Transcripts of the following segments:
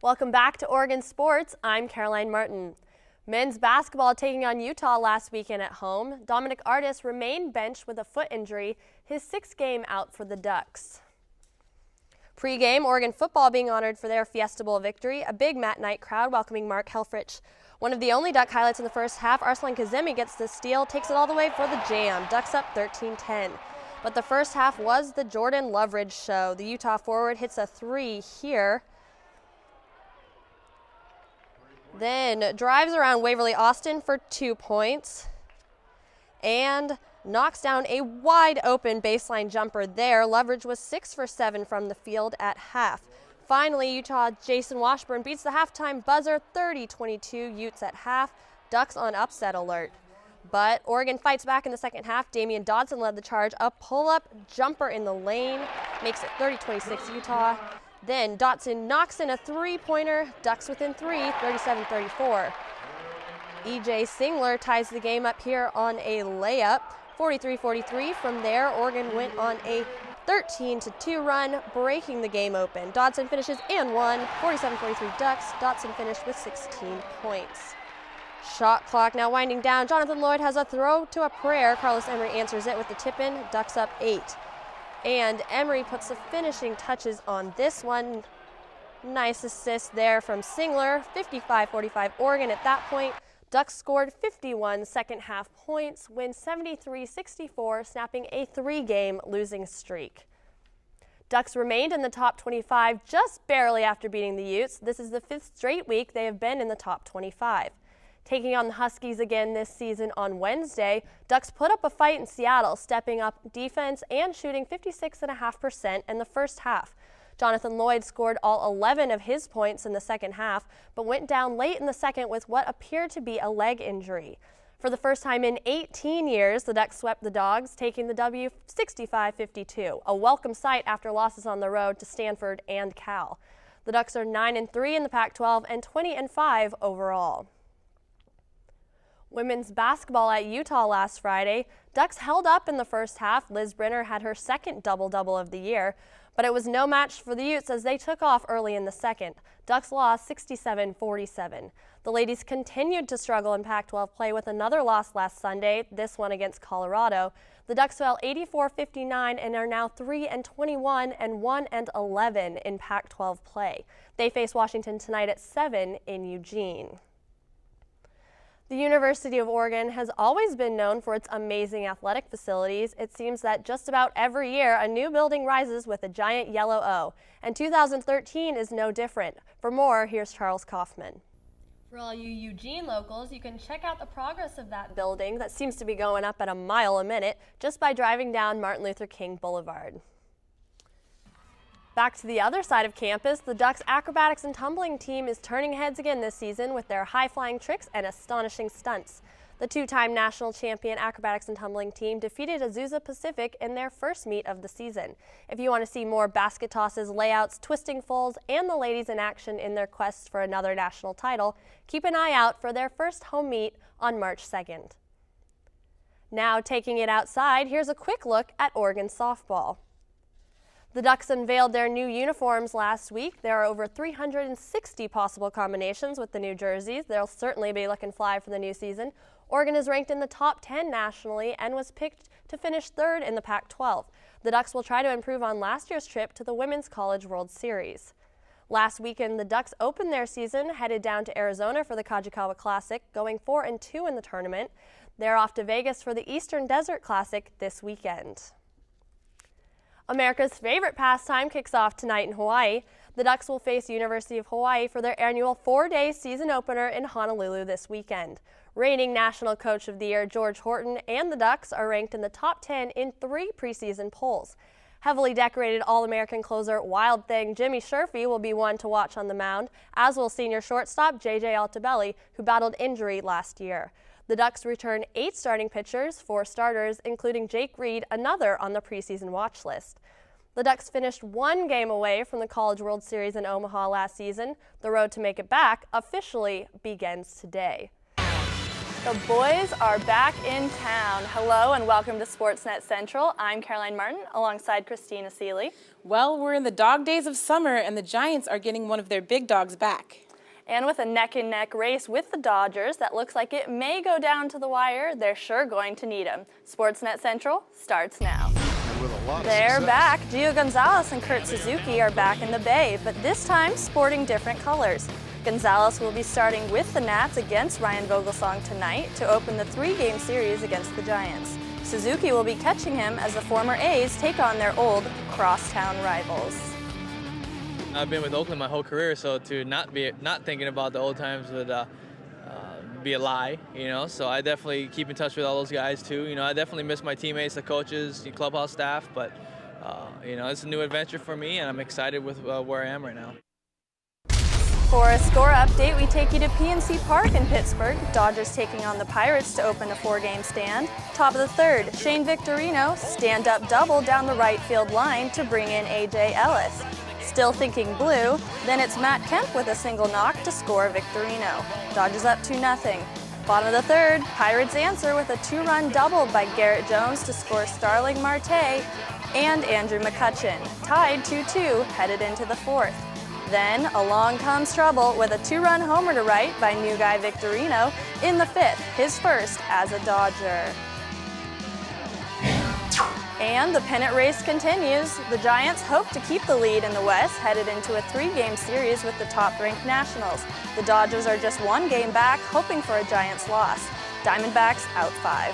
Welcome back to Oregon Sports. I'm Caroline Martin. Men's basketball taking on Utah last weekend at home. Dominic Artis remained benched with a foot injury, his sixth game out for the Ducks. Pre-game, Oregon football being honored for their Fiesta Bowl victory, a big Matt Knight crowd welcoming Mark Helfrich. One of the only Duck highlights in the first half, Arslan Kazemi gets the steal, takes it all the way for the jam. Ducks up 13-10. But the first half was the Jordan Loveridge show. The Utah forward hits a three here. Then drives around Waverly Austin for 2 points and knocks down a wide open baseline jumper there. Loveridge was 6 for 7 from the field at half. Finally, Utah Jason Washburn beats the halftime buzzer 30-22 Utes at half. Ducks on upset alert. But Oregon fights back in the second half. Damian Dodson led the charge. A pull-up jumper in the lane makes it 30-26 Utah. Then Dotson knocks in a three-pointer. Ducks within 3, 37-34. E.J. Singler ties the game up here on a layup, 43-43. From there, Oregon went on a 13-2 run, breaking the game open. Dodson finishes and won, 47-43 Ducks. Dotson finished with 16 points. Shot clock now winding down. Jonathan Lloyd has a throw to a prayer. Carlos Emery answers it with the tip-in. Ducks up 8. And Emery puts the finishing touches on this one. Nice assist there from Singler. 55-45 Oregon at that point. Ducks scored 51 second half points, win 73-64, snapping a 3-game losing streak. Ducks remained in the top 25 just barely after beating the Utes. This is the 5th straight week they have been in the top 25. Taking on the Huskies again this season on Wednesday, Ducks put up a fight in Seattle, stepping up defense and shooting 56.5% in the first half. Jonathan Lloyd scored all 11 of his points in the second half, but went down late in the second with what appeared to be a leg injury. For the first time in 18 years, the Ducks swept the Dogs, taking the W 65-52, a welcome sight after losses on the road to Stanford and Cal. The Ducks are 9-3 in the Pac-12 and 20-5 overall. Women's basketball at Utah last Friday. Ducks held up in the first half. Liz Brenner had her second double-double of the year, but it was no match for the Utes as they took off early in the second. Ducks lost 67-47. The ladies continued to struggle in Pac-12 play with another loss last Sunday, this one against Colorado. The Ducks fell 84-59 and are now 3-21 and 1-11 in Pac-12 play. They face Washington tonight at 7 in Eugene. The University of Oregon has always been known for its amazing athletic facilities. It seems that just about every year a new building rises with a giant yellow O, and 2013 is no different. For more, here's Charles Kaufman. For all you Eugene locals, you can check out the progress of that building that seems to be going up at a mile a minute just by driving down Martin Luther King Boulevard. Back to the other side of campus, the Ducks acrobatics and tumbling team is turning heads again this season with their high-flying tricks and astonishing stunts. The two-time national champion acrobatics and tumbling team defeated Azusa Pacific in their first meet of the season. If you want to see more basket tosses, layouts, twisting falls, and the ladies in action in their quest for another national title, keep an eye out for their first home meet on March 2nd. Now taking it outside, here's a quick look at Oregon softball. The Ducks unveiled their new uniforms last week. There are over 360 possible combinations with the new jerseys. They'll certainly be looking fly for the new season. Oregon is ranked in the top 10 nationally and was picked to finish 3rd in the Pac-12. The Ducks will try to improve on last year's trip to the Women's College World Series. Last weekend, the Ducks opened their season, headed down to Arizona for the Kajikawa Classic, going 4-2 in the tournament. They're off to Vegas for the Eastern Desert Classic this weekend. America's favorite pastime kicks off tonight in Hawaii. The Ducks will face University of Hawaii for their annual 4-day season opener in Honolulu this weekend. Reigning National Coach of the Year George Horton and the Ducks are ranked in the top 10 in 3 preseason polls. Heavily decorated All-American closer Wild Thing Jimmy Sherfy will be one to watch on the mound, as will senior shortstop J.J. Altobelli, who battled injury last year. The Ducks return 8 starting pitchers, 4 starters, including Jake Reed, another on the preseason watch list. The Ducks finished 1 game away from the College World Series in Omaha last season. The road to make it back officially begins today. The boys are back in town. Hello and welcome to SportsNet Central. I'm Caroline Martin alongside Christina Seeley. Well, we're in the dog days of summer and the Giants are getting one of their big dogs back. And with a neck-and-neck race with the Dodgers that looks like it may go down to the wire, they're sure going to need him. SportsNet Central starts now. They're back. Gio Gonzalez and Kurt Suzuki are back in the Bay, but this time sporting different colors. Gonzalez will be starting with the Nats against Ryan Vogelsong tonight to open the 3-game series against the Giants. Suzuki will be catching him as the former A's take on their old crosstown rivals. I've been with Oakland my whole career, so to not thinking about the old times would be a lie, you know. So I definitely keep in touch with all those guys too. You know, I definitely miss my teammates, the coaches, the clubhouse staff, but you know, it's a new adventure for me, and I'm excited with where I am right now. For a score update, we take you to PNC Park in Pittsburgh. Dodgers taking on the Pirates to open a 4-game stand. Top of the third, Shane Victorino stand-up double down the right field line to bring in A.J. Ellis. Still thinking blue, then it's Matt Kemp with a single knock to score Victorino. Dodgers up 2-0. Bottom of the third, Pirates answer with a 2-run double by Garrett Jones to score Starling Marte and Andrew McCutchen. Tied 2-2, headed into the fourth. Then along comes trouble with a 2-run homer to right by new guy Victorino in the fifth, his first as a Dodger. And the pennant race continues. The Giants hope to keep the lead in the West, headed into a 3-game series with the top-ranked Nationals. The Dodgers are just 1 game back, hoping for a Giants loss. Diamondbacks out 5.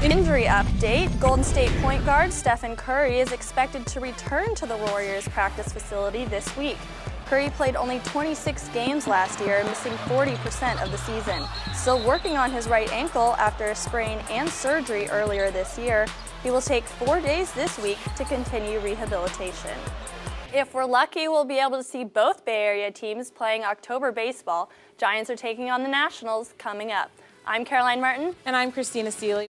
Injury update, Golden State point guard Stephen Curry is expected to return to the Warriors practice facility this week. Curry played only 26 games last year, missing 40% of the season. Still working on his right ankle after a sprain and surgery earlier this year, he will take 4 days this week to continue rehabilitation. If we're lucky, we'll be able to see both Bay Area teams playing October baseball. Giants are taking on the Nationals coming up. I'm Caroline Martin. And I'm Christina Seeley.